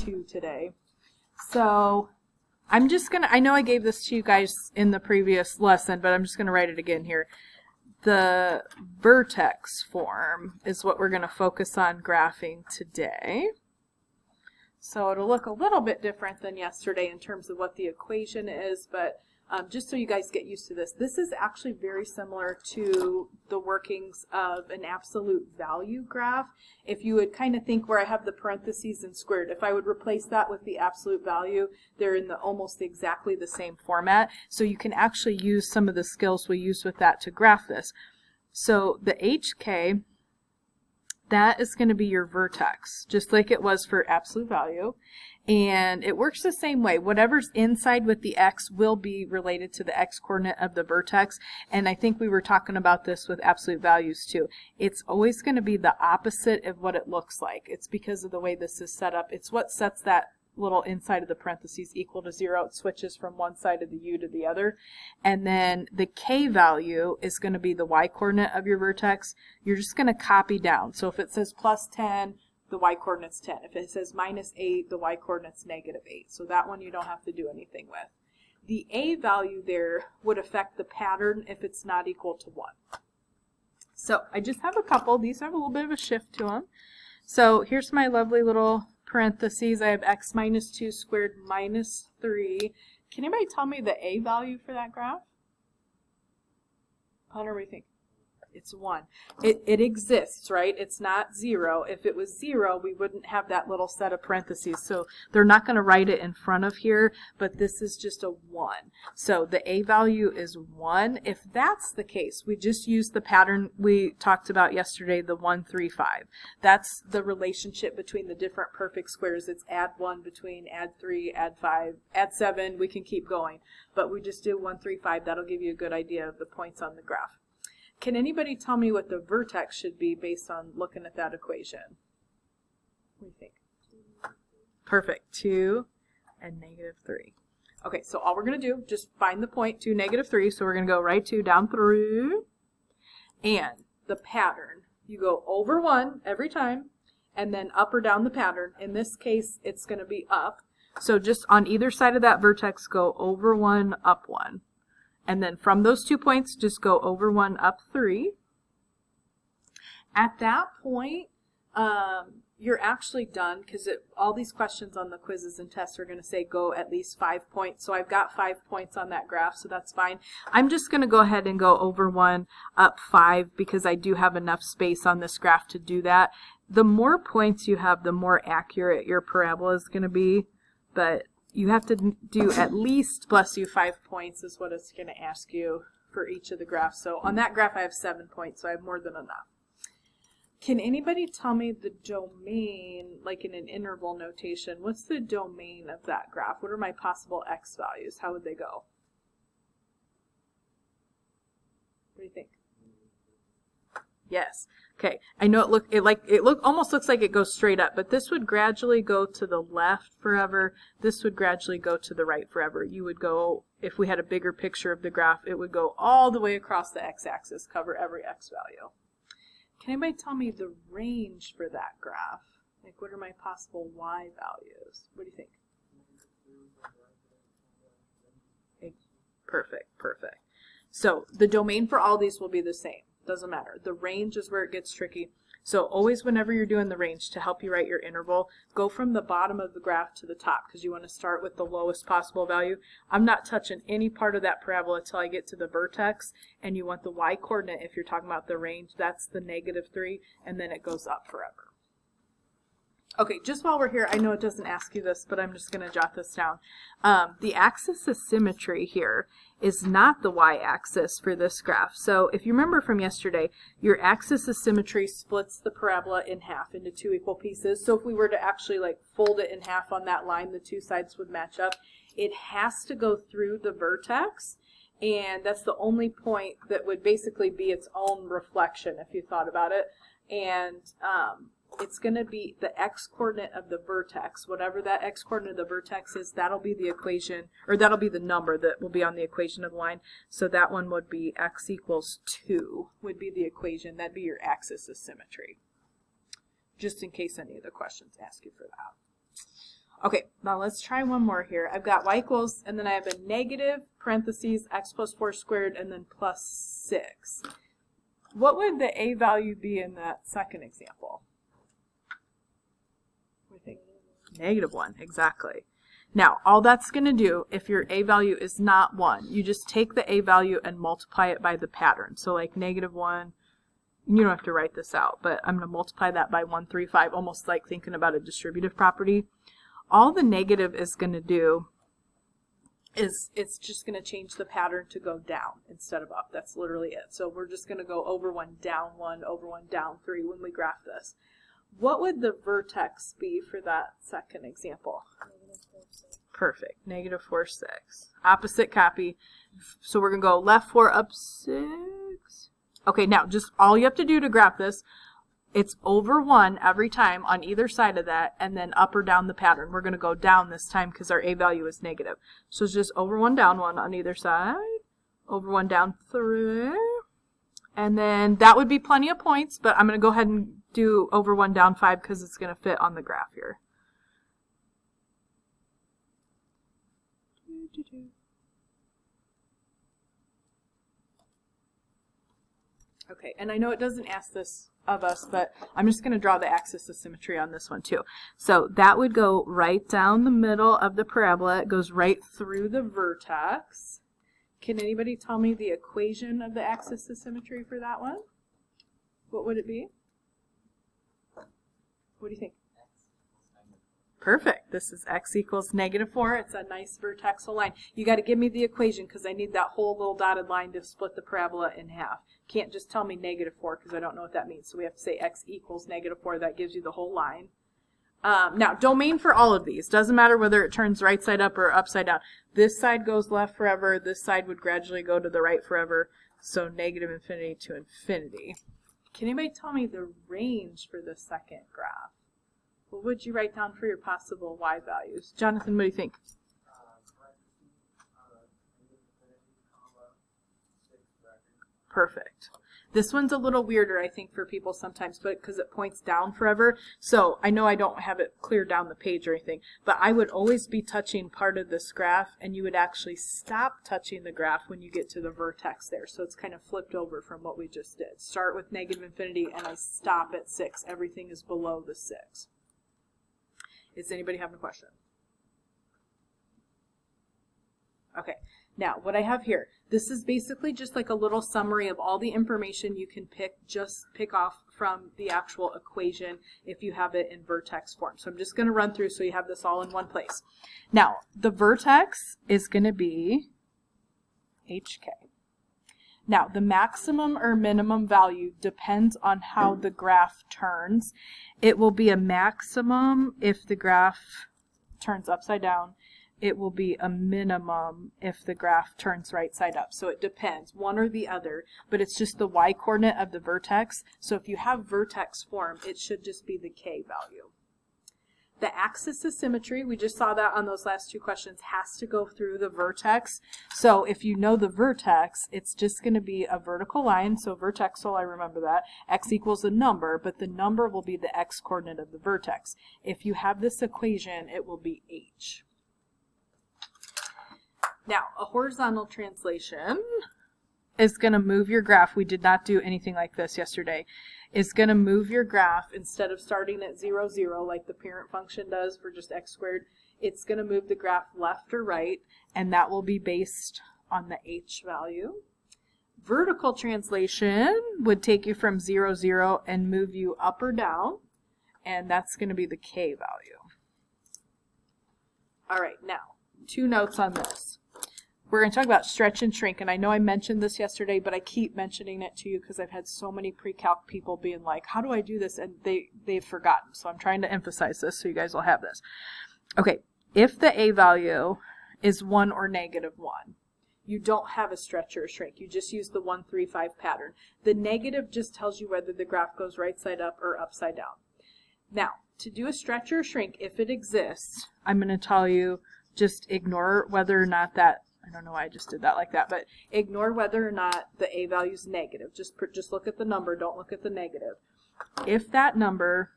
2 today. So I'm just going to, I know I gave this to you guys in the previous lesson, but I'm just going to write it again here. The vertex form is what we're going to focus on graphing today. So it'll look a little bit different than yesterday in terms of what the equation is, but just so you guys get used to this, this is actually very similar to the workings of an absolute value graph. If you would kind of think where I have the parentheses and squared, if I would replace that with the absolute value, they're in almost exactly the same format. So you can actually use some of the skills we use with that to graph this. So the HK, that is going to be your vertex, just like it was for absolute value. And it works the same way. Whatever's inside with the x will be related to the x-coordinate of the vertex. And I think we were talking about this with absolute values too. It's always going to be the opposite of what it looks like. It's because of the way this is set up. It's what sets that little inside of the parentheses equal to 0. It switches from one side of the u to the other. And then the k value is going to be the y-coordinate of your vertex. You're just going to copy down. So if it says plus 10, the y-coordinate's 10. If it says minus 8, the y-coordinate's negative 8. So that one you don't have to do anything with. The a value there would affect the pattern if it's not equal to 1. So I just have a couple. These have a little bit of a shift to them. So here's my lovely little parentheses. I have x minus 2 squared minus 3. Can anybody tell me the a value for that graph? Hunter, what do you think? It's 1. It exists, right? It's not 0. If it was 0, we wouldn't have that little set of parentheses. So they're not going to write it in front of here, but this is just a 1. So the a value is 1. If that's the case, we just use the pattern we talked about yesterday, the 1, 3, 5. That's the relationship between the different perfect squares. It's add 1 between add 3, add 5, add 7. We can keep going, but we just do 1, 3, 5. That'll give you a good idea of the points on the graph. Can anybody tell me what the vertex should be based on looking at that equation? What do you think? Perfect. 2 and negative 3. Okay, so all we're going to do, just find the point, 2, negative 3. So we're going to go right 2 down through. And the pattern, you go over 1 every time, and then up or down the pattern. In this case, it's going to be up. So just on either side of that vertex, go over 1, up 1. And then from those 2 points, just go over 1, up 3. At that point, you're actually done because all these questions on the quizzes and tests are going to say go at least 5 points. So I've got 5 points on that graph, so that's fine. I'm just going to go ahead and go over 1, up 5 because I do have enough space on this graph to do that. The more points you have, the more accurate your parabola is going to be. But you have to do at least, bless you, 5 points is what it's going to ask you for each of the graphs. So on that graph I have 7 points, so I have more than enough. Can anybody tell me the domain, like in an interval notation, what's the domain of that graph? What are my possible x values? How would they go? What do you think? Yes. Okay. I know it almost looks like it goes straight up, but this would gradually go to the left forever. This would gradually go to the right forever. You would go, if we had a bigger picture of the graph, it would go all the way across the x-axis, cover every x value. Can anybody tell me the range for that graph? Like, what are my possible y values? What do you think? Okay. Perfect. Perfect. So the domain for all these will be the same. Doesn't matter. The range is where it gets tricky. So always whenever you're doing the range, to help you write your interval, go from the bottom of the graph to the top because you want to start with the lowest possible value. I'm not touching any part of that parabola until I get to the vertex, and you want the y-coordinate, if you're talking about the range, that's the negative 3, and then it goes up forever. Okay, just while we're here, I know it doesn't ask you this, but I'm just going to jot this down. The axis of symmetry here is not the y-axis for this graph. So if you remember from yesterday, your axis of symmetry splits the parabola in half into 2 equal pieces. So if we were to actually like fold it in half on that line, the 2 sides would match up. It has to go through the vertex, and that's the only point that would basically be its own reflection if you thought about it. And it's going to be the x-coordinate of the vertex. Whatever that x-coordinate of the vertex is, that'll be the equation, or that'll be the number that will be on the equation of the line. So that one would be x equals 2 would be the equation. That'd be your axis of symmetry. Just in case any of the questions ask you for that. Okay, now let's try one more here. I've got y equals, and then I have a negative parentheses x plus 4 squared, and then plus 6. What would the a value be in that second example? What do you think? Negative 1, exactly. Now, all that's going to do, if your a value is not 1, you just take the a value and multiply it by the pattern. So like negative 1, you don't have to write this out, but I'm going to multiply that by 135, almost like thinking about a distributive property. All the negative is going to do is it's just going to change the pattern to go down instead of up. That's literally it. So we're just going to go over 1, down 1, over 1, down 3 when we graph this. What would the vertex be for that second example? Perfect. Negative 4, 6. Opposite copy. So we're going to go left 4, up 6. Okay, now just all you have to do to graph this, it's over 1 every time on either side of that, and then up or down the pattern. We're going to go down this time because our a value is negative. So it's just over 1, down 1 on either side, over 1, down 3, and then that would be plenty of points, but I'm going to go ahead and do over 1, down 5 because it's going to fit on the graph here. Okay, and I know it doesn't ask this of us, but I'm just going to draw the axis of symmetry on this one too. So that would go right down the middle of the parabola. It goes right through the vertex. Can anybody tell me the equation of the axis of symmetry for that one? What would it be? What do you think? Perfect. This is x equals negative 4. It's a nice vertexal line. You got to give me the equation because I need that whole little dotted line to split the parabola in half. Can't just tell me negative 4 because I don't know what that means. So we have to say x equals negative 4. That gives you the whole line. Now, domain for all of these. Doesn't matter whether it turns right side up or upside down. This side goes left forever. This side would gradually go to the right forever. So negative infinity to infinity. Can anybody tell me the range for the second graph? What would you write down for your possible y values? Jonathan, what do you think? Perfect. This one's a little weirder, I think, for people sometimes, but because it points down forever. So I know I don't have it clear down the page or anything, but I would always be touching part of this graph, and you would actually stop touching the graph when you get to the vertex there. So it's kind of flipped over from what we just did. Start with negative infinity, and I stop at 6. Everything is below the 6. Does anybody have a question? Okay, now what I have here, this is basically just like a little summary of all the information you can pick off from the actual equation if you have it in vertex form. So I'm just going to run through so you have this all in one place. Now, the vertex is going to be HK. Now, the maximum or minimum value depends on how the graph turns. It will be a maximum if the graph turns upside down. It will be a minimum if the graph turns right side up. So it depends, one or the other, but it's just the y-coordinate of the vertex. So if you have vertex form, it should just be the k value. The axis of symmetry, we just saw that on those last two questions, has to go through the vertex. So if you know the vertex, it's just going to be a vertical line. So vertexal, I remember that. X equals a number, but the number will be the x coordinate of the vertex. If you have this equation, it will be h. Now, a horizontal translation is going to move your graph. We did not do anything like this yesterday. It's going to move your graph instead of starting at 0, 0 like the parent function does for just x squared. It's going to move the graph left or right, and that will be based on the h value. Vertical translation would take you from 0, 0 and move you up or down, and that's going to be the k value. All right, now, 2 notes on this. We're going to talk about stretch and shrink, and I know I mentioned this yesterday, but I keep mentioning it to you because I've had so many pre-calc people being like, how do I do this? And they've forgotten, so I'm trying to emphasize this so you guys will have this. Okay, if the a value is 1 or negative 1, you don't have a stretch or a shrink. You just use the 1, 3, 5 pattern. The negative just tells you whether the graph goes right side up or upside down. Now, to do a stretch or a shrink, if it exists, I'm going to tell you just ignore whether or not that, I don't know why I just did that like that, but ignore whether or not the a value is negative. Just look at the number, don't look at the negative. If that number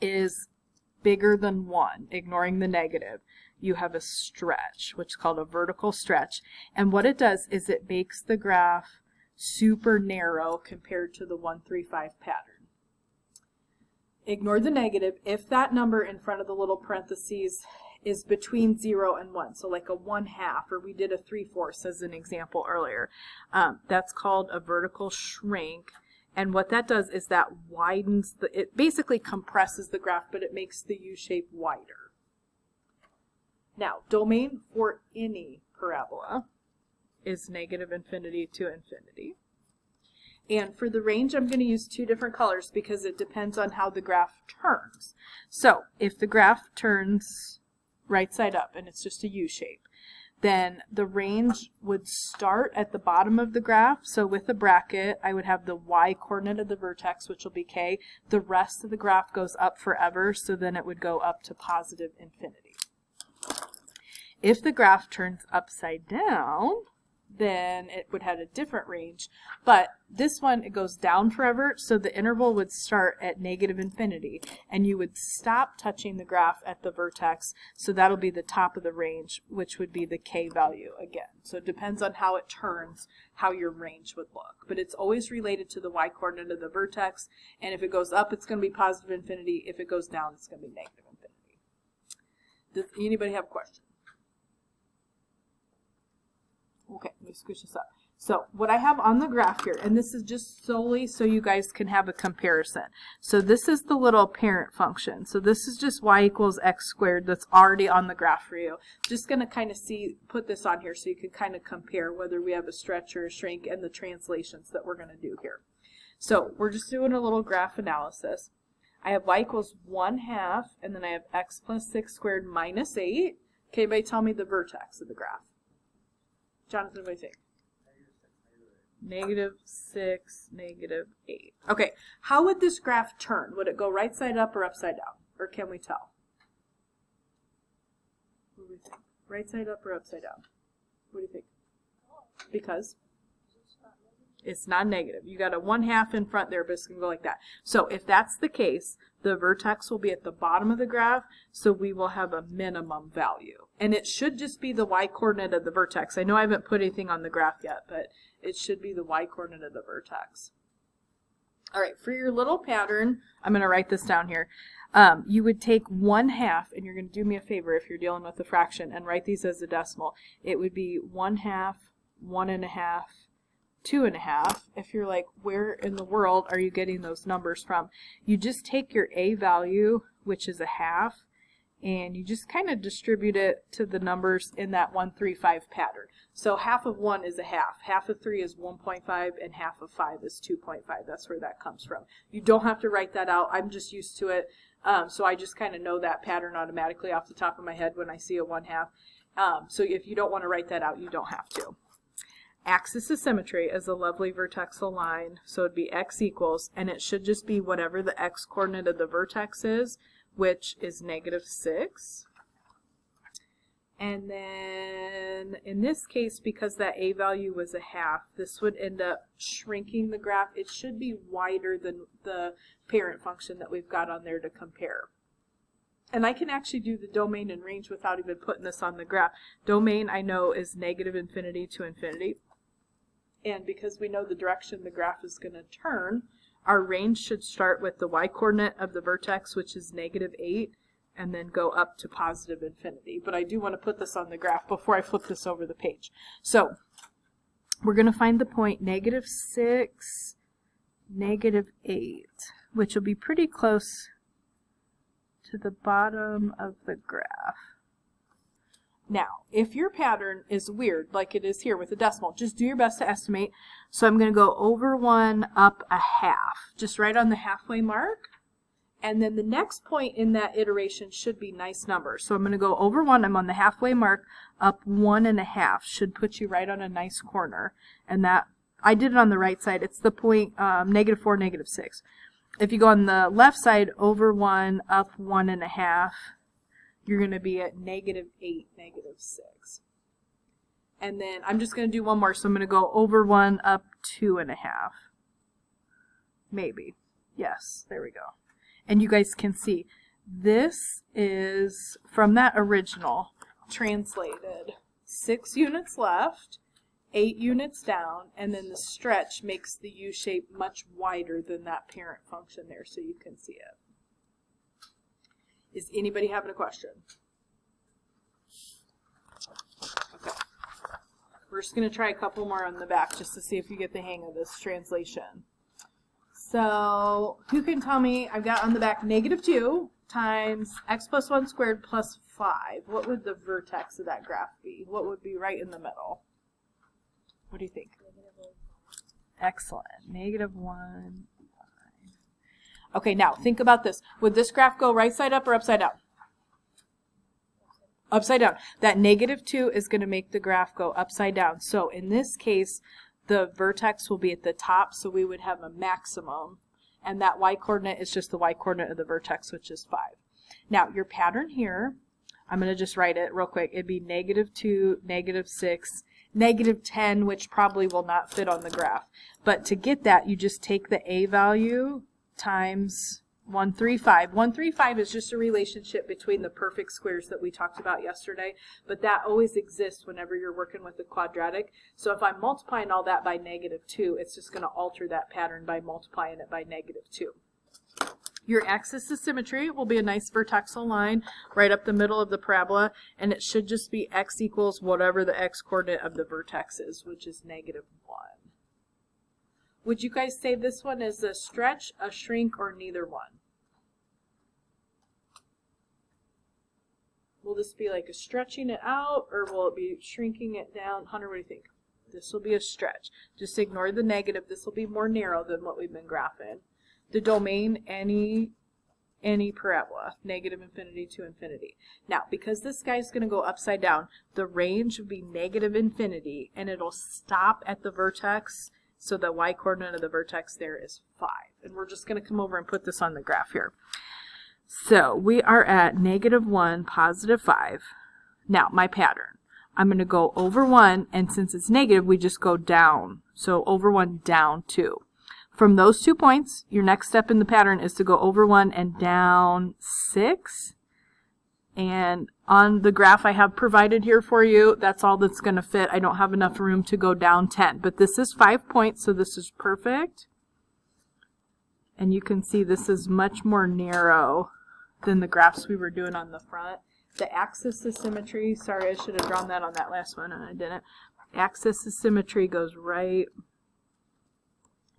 is bigger than 1, ignoring the negative, you have a stretch, which is called a vertical stretch. And what it does is it makes the graph super narrow compared to the 1, 3, 5 pattern. Ignore the negative if that number in front of the little parentheses is between 0 and 1. So like a 1/2, or we did a 3/4 as an example earlier. That's called a vertical shrink. And what that does is that widens it basically compresses the graph, but it makes the U shape wider. Now, domain for any parabola is -infinity to infinity. And for the range, I'm going to use 2 different colors because it depends on how the graph turns. So if the graph turns right side up and it's just a U shape, then the range would start at the bottom of the graph. So with a bracket, I would have the y coordinate of the vertex, which will be k. The rest of the graph goes up forever, so then it would go up to positive infinity. If the graph turns upside down, then it would have a different range. But this one, it goes down forever, so the interval would start at -infinity, and you would stop touching the graph at the vertex, so that'll be the top of the range, which would be the k value again. So it depends on how it turns, how your range would look. But it's always related to the y coordinate of the vertex, and if it goes up, it's going to be positive infinity. If it goes down, it's going to be negative infinity. Does anybody have a question? Okay, let me squish this up. So what I have on the graph here, and this is just solely so you guys can have a comparison. So this is the little parent function. So this is just y equals x squared that's already on the graph for you. Just going to kind of put this on here so you can kind of compare whether we have a stretch or a shrink and the translations that we're going to do here. So we're just doing a little graph analysis. I have y equals 1/2, and then I have x plus 6 squared minus 8. Can anybody tell me the vertex of the graph? Jonathan, what do you think? -6, -8. Okay, how would this graph turn? Would it go right side up or upside down? Or can we tell? What do we think? Right side up or upside down? What do you think? Because it's not negative. You got a 1/2 in front there, but it's going to go like that. So if that's the case, the vertex will be at the bottom of the graph, so we will have a minimum value. And it should just be the y coordinate of the vertex. I know I haven't put anything on the graph yet, but it should be the y coordinate of the vertex. All right, for your little pattern, I'm going to write this down here. You would take 1/2, and you're going to do me a favor if you're dealing with a fraction, and write these as a decimal. It would be 1/2, 1.5, 2.5. If you're like, where in the world are you getting those numbers from? You just take your a value, which is 1/2, and you just kind of distribute it to the numbers in that 1, 3, 5 pattern. So 1/2 of 1 is 1/2, 1/2 of 3 is 1.5, and 1/2 of 5 is 2.5. That's where that comes from. You don't have to write that out. I'm just used to it, so I just kind of know that pattern automatically off the top of my head when I see a 1/2. So if you don't want to write that out, you don't have to. Axis of symmetry is a lovely vertexal line, so it'd be x equals, and it should just be whatever the x coordinate of the vertex is, which is -6. And then in this case, because that a value was 1/2, this would end up shrinking the graph. It should be wider than the parent function that we've got on there to compare. And I can actually do the domain and range without even putting this on the graph. Domain, I know, is -infinity to infinity. And because we know the direction the graph is going to turn, our range should start with the y coordinate of the vertex, which is -8, and then go up to positive infinity. But I do want to put this on the graph before I flip this over the page. So we're going to find the point -6, -8, which will be pretty close to the bottom of the graph. Now, if your pattern is weird, like it is here with a decimal, just do your best to estimate. So I'm going to go over 1, up 1/2, just right on the halfway mark. And then the next point in that iteration should be nice numbers. So I'm going to go over 1, I'm on the halfway mark, up 1.5, should put you right on a nice corner. And that, I did it on the right side, it's the point -4, -6. If you go on the left side, over 1, up 1.5, you're going to be at -8, -6. And then I'm just going to do one more. So I'm going to go over 1, up 2.5. Maybe. Yes, there we go. And you guys can see This is from that original translated. 6 units left, 8 units down, and then the stretch makes the U shape much wider than that parent function there, so you can see it. Is anybody having a question? Okay. We're just going to try a couple more on the back just to see if you get the hang of this translation. So, who can tell me, I've got on the back -2 times x plus 1 squared plus 5. What would the vertex of that graph be? What would be right in the middle? What do you think? Excellent. -1, 5. Okay, now think about this. Would this graph go right side up or upside down? Upside down. That -2 is going to make the graph go upside down. So in this case, the vertex will be at the top, so we would have a maximum. And that y-coordinate is just the y-coordinate of the vertex, which is 5. Now, your pattern here, I'm going to just write it real quick. It'd be -2, -6, -10, which probably will not fit on the graph. But to get that, you just take the a value times 135. 135 is just a relationship between the perfect squares that we talked about yesterday, but that always exists whenever you're working with a quadratic. So if I'm multiplying all that by -2, it's just going to alter that pattern by multiplying it by -2. Your axis of symmetry will be a nice vertexal line right up the middle of the parabola, and it should just be x equals whatever the x-coordinate of the vertex is, which is -1. Would you guys say this one is a stretch, a shrink, or neither one? Will this be like a stretching it out, or will it be shrinking it down? Hunter, what do you think? This will be a stretch. Just ignore the negative. This will be more narrow than what we've been graphing. The domain, any parabola, -infinity to infinity. Now, because this guy's going to go upside down, the range would be -infinity, and it'll stop at the vertex. So the y-coordinate of the vertex there is 5. And we're just going to come over and put this on the graph here. So we are at -1, +5. Now, my pattern. I'm going to go over 1, and since it's negative, we just go down. So over 1, down 2. From those 2 points, your next step in the pattern is to go over 1 and down 6. And on the graph I have provided here for you, that's all that's going to fit. I don't have enough room to go down 10. But this is 5 points, so this is perfect. And you can see this is much more narrow than the graphs we were doing on the front. The axis of symmetry, sorry, I should have drawn that on that last one and I didn't. Axis of symmetry goes right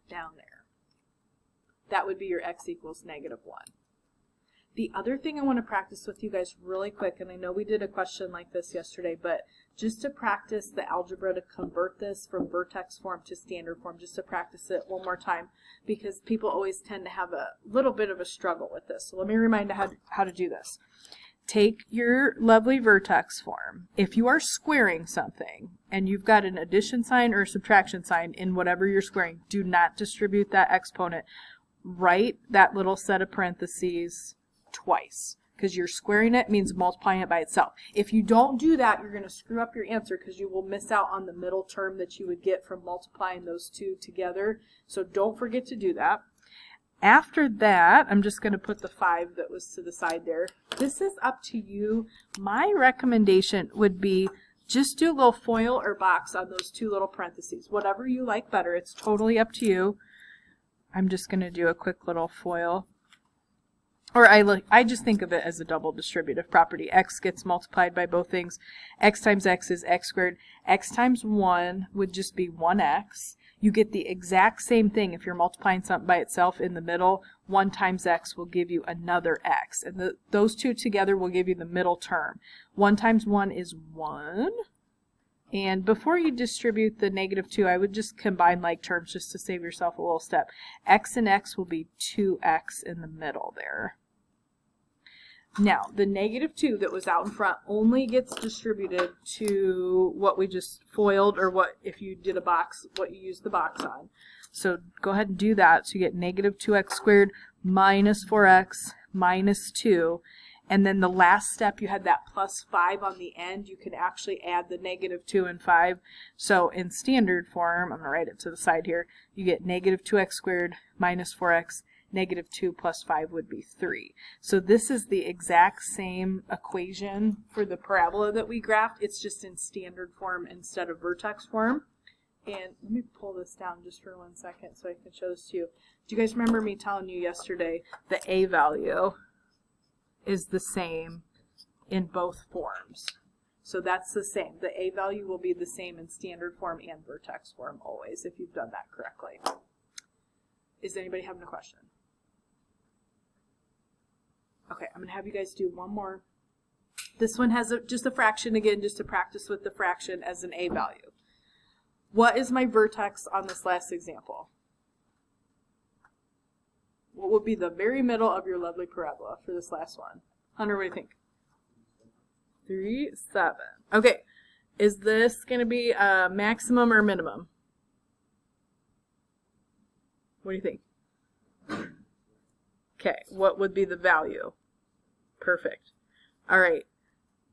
down there. That would be your x equals -1. The other thing I want to practice with you guys really quick, and I know we did a question like this yesterday, but just to practice the algebra to convert this from vertex form to standard form, just to practice it one more time, because people always tend to have a little bit of a struggle with this. So let me remind you how to do this. Take your lovely vertex form. If you are squaring something and you've got an addition sign or a subtraction sign in whatever you're squaring, do not distribute that exponent. Write that little set of parentheses twice, because you're squaring it means multiplying it by itself. If you don't do that, you're going to screw up your answer because you will miss out on the middle term that you would get from multiplying those two together. So don't forget to do that. After that, I'm just going to put the 5 that was to the side there. This is up to you. My recommendation would be just do a little foil or box on those 2 little parentheses. Whatever you like better. It's totally up to you. I'm just going to do a quick little foil. Or I just think of it as a double distributive property. X gets multiplied by both things. X times x is x squared. X times 1 would just be 1x. You get the exact same thing if you're multiplying something by itself in the middle. 1 times x will give you another x. And those two together will give you the middle term. 1 times 1 is 1. And before you distribute the -2, I would just combine like terms just to save yourself a little step. X and x will be 2x in the middle there. Now, the -2 that was out in front only gets distributed to what we just foiled, or what, if you did a box, what you used the box on. So go ahead and do that. So you get -2x squared minus 4x minus 2. And then the last step, you had that plus 5 on the end. You can actually add the -2 and 5. So in standard form, I'm going to write it to the side here, you get -2x squared minus 4x -2 plus 5 would be 3. So this is the exact same equation for the parabola that we graphed. It's just in standard form instead of vertex form. And let me pull this down just for 1 second so I can show this to you. Do you guys remember me telling you yesterday the A value is the same in both forms? So that's the same. The A value will be the same in standard form and vertex form always if you've done that correctly. Is anybody having a question? Okay, I'm going to have you guys do one more. This one has just a fraction again, just to practice with the fraction as an A value. What is my vertex on this last example? What would be the very middle of your lovely parabola for this last one? Hunter, what do you think? 3, 7. Okay, is this going to be a maximum or minimum? What do you think? Okay, what would be the value? Perfect. All right,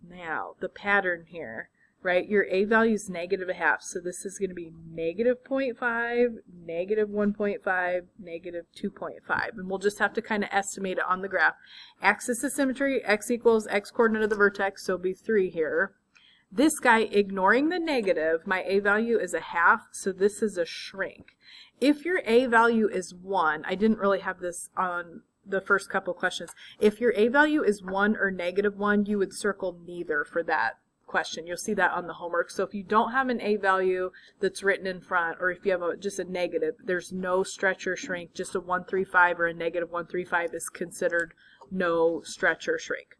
now the pattern here, right? Your A value is -0.5, so this is going to be -0.5, -1.5, -2.5, and we'll just have to kind of estimate it on the graph. Axis of symmetry, x equals x coordinate of the vertex, so it'll be 3 here. This guy, ignoring the negative, my A value is 1/2, so this is a shrink. If your A value is 1, I didn't really have this on the first couple questions. If your A value is 1 or -1, you would circle neither for that question. You'll see that on the homework. So if you don't have an A value that's written in front, or if you have just a negative, there's no stretch or shrink. Just a 135 or a -135 is considered no stretch or shrink.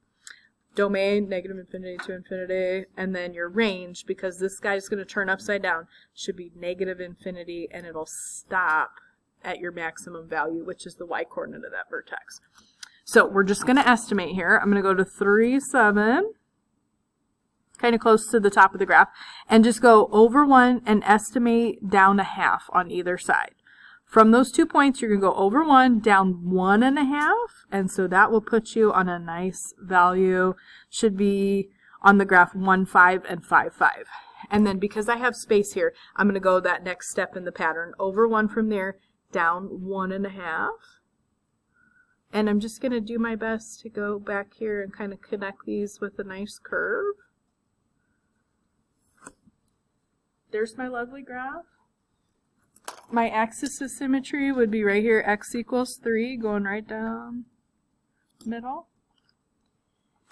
Domain, -infinity to infinity, and then your range, because this guy's going to turn upside down, should be -infinity, and it'll stop at your maximum value, which is the y coordinate of that vertex. So we're just going to estimate here. I'm going to go to 3, 7, kind of close to the top of the graph, and just go over 1 and estimate down 1/2 on either side. From those 2 points, you're going to go over 1, down 1.5, and so that will put you on a nice value. Should be on the graph 1, 5, and 5, 5. And then because I have space here, I'm going to go that next step in the pattern. Over 1 from there, down 1.5. And I'm just going to do my best to go back here and kind of connect these with a nice curve. There's my lovely graph. My axis of symmetry would be right here, x equals 3, going right down middle.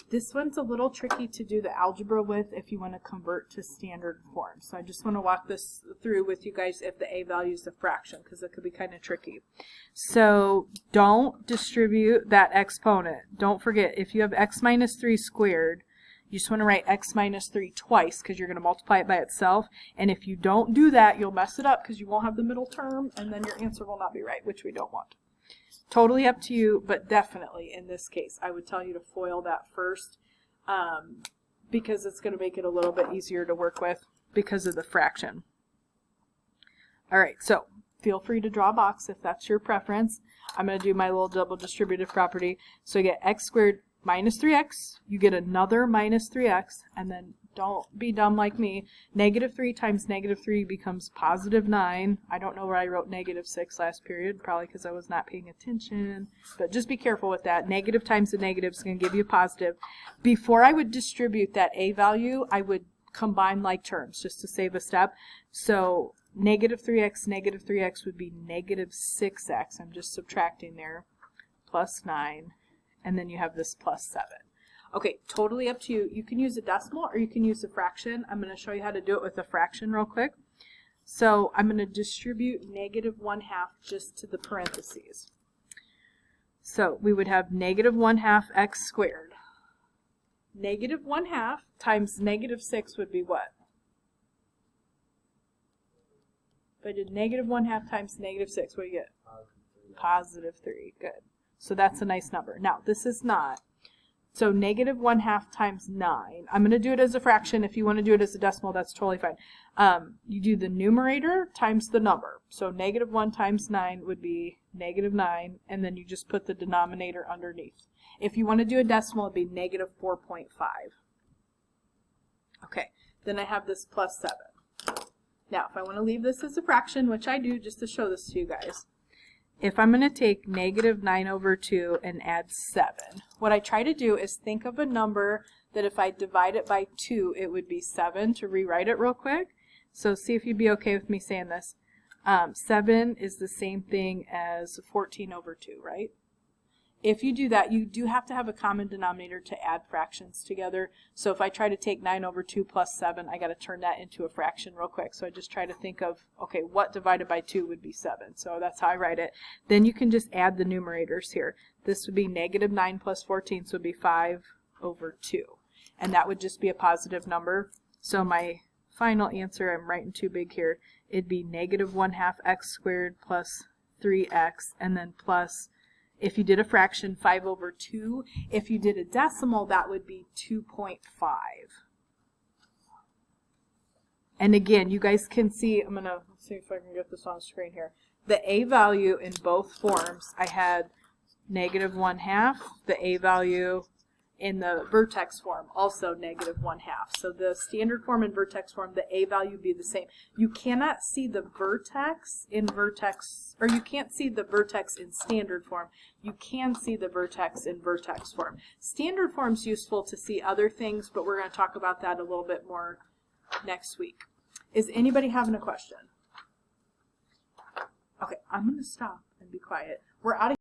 This one's a little tricky to do the algebra with if you want to convert to standard form. So I just want to walk this through with you guys if the A value is a fraction, because it could be kind of tricky. So don't distribute that exponent. Don't forget, if you have x minus 3 squared, you just want to write x minus 3 twice because you're going to multiply it by itself. And if you don't do that, you'll mess it up because you won't have the middle term, and then your answer will not be right, which we don't want. Totally up to you, but definitely in this case, I would tell you to FOIL that first because it's going to make it a little bit easier to work with because of the fraction. All right, so feel free to draw a box if that's your preference. I'm going to do my little double distributive property. So I get x squared minus 3x, you get another minus 3x, and then don't be dumb like me. -3 times -3 becomes +9. I don't know where I wrote -6 last period, probably because I was not paying attention, but just be careful with that. Negative times a negative is going to give you a positive. Before I would distribute that A value, I would combine like terms just to save a step. So -3x would be -6x. I'm just subtracting there, +9. And then you have this +7. Okay, totally up to you. You can use a decimal or you can use a fraction. I'm going to show you how to do it with a fraction real quick. So I'm going to distribute -1/2 just to the parentheses. So we would have -1/2 x squared. -1/2 times -6 would be what? If I did -1/2 times -6, what do you get? +3. Good. So that's a nice number. Now, this is not. So -1/2 times 9. I'm going to do it as a fraction. If you want to do it as a decimal, that's totally fine. You do the numerator times the number. So -1 times 9 would be -9, and then you just put the denominator underneath. If you want to do a decimal, it would be -4.5. Okay, then I have this +7. Now, if I want to leave this as a fraction, which I do just to show this to you guys, if I'm going to take negative 9 over 2 and add 7, what I try to do is think of a number that if I divide it by 2, it would be 7, to rewrite it real quick. So see if you'd be okay with me saying this. 7 is the same thing as 14 over 2, right? If you do that, you do have to have a common denominator to add fractions together. So if I try to take 9 over 2 plus 7, I got to turn that into a fraction real quick. So I just try to think of, okay, what divided by 2 would be 7. So that's how I write it. Then you can just add the numerators here. This would be negative 9 plus 14, so it would be 5 over 2. And that would just be a positive number. So my final answer, I'm writing too big here, it'd be negative 1/2 x squared plus 3x, and then plus, if you did a fraction, 5 over 2. If you did a decimal, that would be 2.5. And again, you guys can see, I'm going to see if I can get this on screen here. The a value in both forms, I had negative 1/2. The a value in the vertex form, also negative 1/2. So the standard form and vertex form, the a value would be the same. You cannot see the vertex in vertex, or you can't see the vertex in standard form. You can see the vertex in vertex form. Standard form is useful to see other things, but we're going to talk about that a little bit more next week. Is anybody having a question? Okay, I'm going to stop and be quiet. We're out of